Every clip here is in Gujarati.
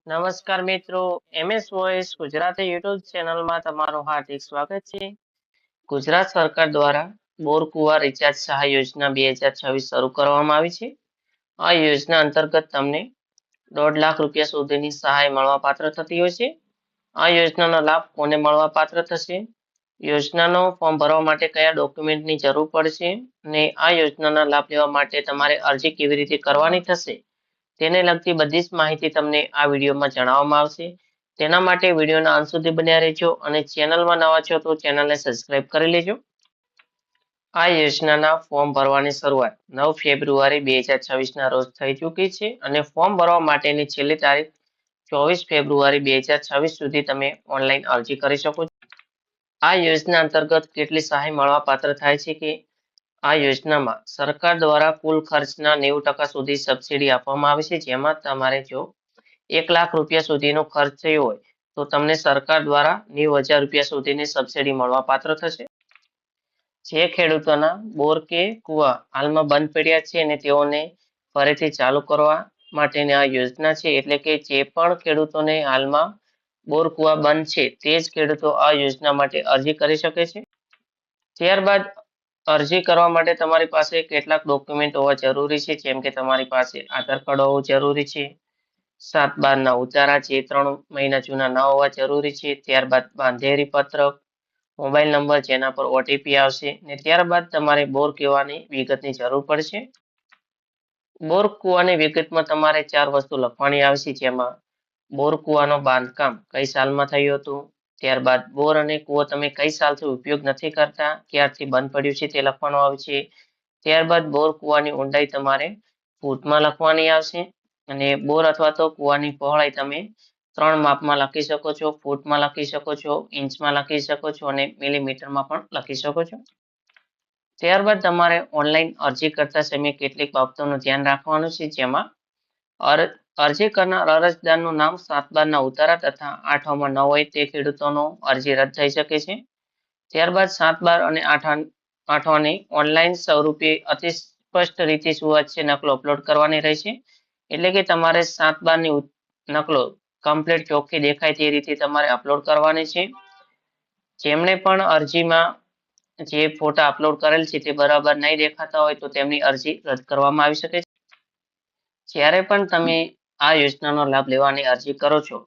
નમસ્કાર મિત્રો, એમએસ વોઇસ ગુજરાતી યુટ્યુબ ચેનલમાં તમારું હાર્દિક સ્વાગત છે. ગુજરાત સરકાર દ્વારા બોર કુવા રિચાર્જ સહાય યોજના 2026 શરૂ કરવામાં આવી છે. આ યોજના અંતર્ગત તમને 1.5 લાખ રૂપિયા સુધીની સહાય મળવાપાત્ર થતી હોય છે. આ યોજનાનો લાભ કોને મળવાપાત્ર થશે? યોજનાનો ફોર્મ ભરવા માટે કયા ડોક્યુમેન્ટની જરૂર પડશે અને આ યોજનાના લાભ લેવા માટે તમારે અરજી કેવી રીતે કરવાની થશે તેને લગતી બધી જ માહિતી તમને આ વિડીયોમાં જણાવવામાં આવશે. તેના માટે વિડીયોના અંત સુધી બન્યા રહેજો અને ચેનલમાં નવા છો તો ચેનલને સબસ્ક્રાઇબ કરી લેજો. આ યોજનાના ફોર્મ ભરવાની શરૂઆત 9 ફેબ્રુઆરી 2026ના રોજ થઈ ચૂકી છે અને ફોર્મ ભરવા માટેની છેલ્લી તારીખ 24 ફેબ્રુઆરી 2026 સુધી તમે ઓનલાઈન અરજી કરી શકો છો. આ યોજના અંતર્ગત કેટલી સહાય મળવાપાત્ર થાય છે કે આ યોજનામાં સરકાર દ્વારા કુલ ખર્ચના 90% સુધી સબસિડી આપવામાં આવે છે. જેમાં તમારે જો 1 લાખ રૂપિયા સુધીનો ખર્ચ થયો હોય તો તમને સરકાર દ્વારા 90,000 રૂપિયા સુધીની સબસિડી મળવાપાત્ર થશે. જે ખેડૂતોના બોર કે કુવા હાલમાં બંધ પડ્યા છે અને તેઓને ફરીથી ચાલુ કરવા માટેની આ યોજના છે. એટલે કે જે પણ ખેડૂતોને હાલમાં બોર કુવા બંધ છે તે જ ખેડૂતો આ યોજના માટે અરજી કરી શકે છે. ત્યારબાદ અરજી કરવા માટે તમારી પાસે કેટલાક ડોક્યુમેન્ટ હોવા જરૂરી છે, જેમ કે તમારી પાસે આધાર કાર્ડ હોવું જરૂરી છે, 7/12ના ઉતારા જે 3 મહિના જૂના ન હોવા જરૂરી છે, ત્યારબાદ બાંધેરી પત્રક, મોબાઈલ નંબર જેના પર ઓટીપી આવશે ને ત્યારબાદ તમારે બોર કુવાની વિગતની જરૂર પડશે. બોર કુવાની વિગતમાં તમારે 4 વસ્તુ લખવાની આવશે, જેમાં બોર કુવાનું બાંધકામ કઈ સાલમાં થયું હતું, ત્યારબાદ બોર અને કુવો તમે કઈ સાલથી ઉપયોગ નથી કરતા, ક્યારથી બંધ પડ્યું છે તે લખવાનું આવશે. ત્યારબાદ બોર કુવાની ઊંડાઈ તમારે ફૂટમાં લખવાની આવશે અને બોર અથવા તો કુવાની પહોળાઈ તમે 3 માપમાં લખી શકો છો, ફૂટમાં લખી શકો છો, ઇંચમાં લખી શકો છો અને મિલીમીટરમાં પણ લખી શકો છો. ત્યારબાદ તમારે ઓનલાઈન અરજી કરતા સમયે કેટલીક બાબતોનું ધ્યાન રાખવાનું છે, જેમાં અરજી કરનાર અરજદારનું નામ 7/12ના ઉતારા તથા 8 ન હોય તે ખેડૂતોનો અરજી રદ થઈ શકે છે. ત્યારબાદ 7/12 અને 8 ઓનલાઈન સ્વરૂપે અતિ સ્પષ્ટ રીતે સુવાચ્ય નકલો અપલોડ કરવાની રહેશે. એટલે કે તમારે 7/12ની નકલો કમ્પ્લીટ ચોખ્ખી દેખાય તે રીતે તમારે અપલોડ કરવાની છે. જેમણે પણ અરજીમાં જે ફોટા અપલોડ કરેલ છે તે બરાબર નહીં દેખાતા હોય તો તેમની અરજી રદ કરવામાં આવી શકે છે. જ્યારે પણ તમે આ યોજનાનો લાભ લેવાની અરજી કરો છો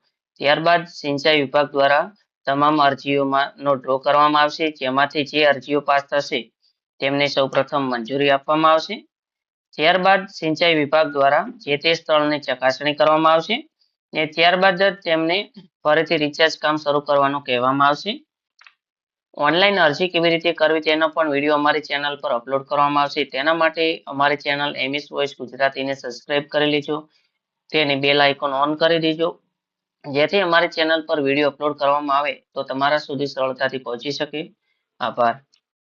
ત્યારબાદ સિંચાઈ વિભાગ દ્વારા તમામ અરજીઓનો ડ્રો કરવામાં આવશે, જેમાંથી જે અરજીઓ પાસ થશે તેમને સૌપ્રથમ મંજૂરી આપવામાં આવશે. ત્યારબાદ સિંચાઈ વિભાગ દ્વારા જે તે સ્થળની ચકાસણી કરવામાં આવશે અને ત્યારબાદ જ તેમને ફરીથી રિચાર્જ કામ શરૂ કરવાનું કહેવામાં આવશે. ઓનલાઈન અરજી કેવી રીતે કરવી તેનો પણ વિડીયો અમારી ચેનલ પર અપલોડ કરવામાં આવશે. તેના માટે અમારી ચેનલ એમએસ વોઇસ ગુજરાતીને સબસ્ક્રાઇબ કરી લેજો, તેની બેલ આઇકોન ઓન કરી દેજો, જેથી અમારી ચેનલ પર વિડીયો અપલોડ કરવામાં આવે તો તમારા સુધી સરળતાથી પહોંચી શકે. આભાર.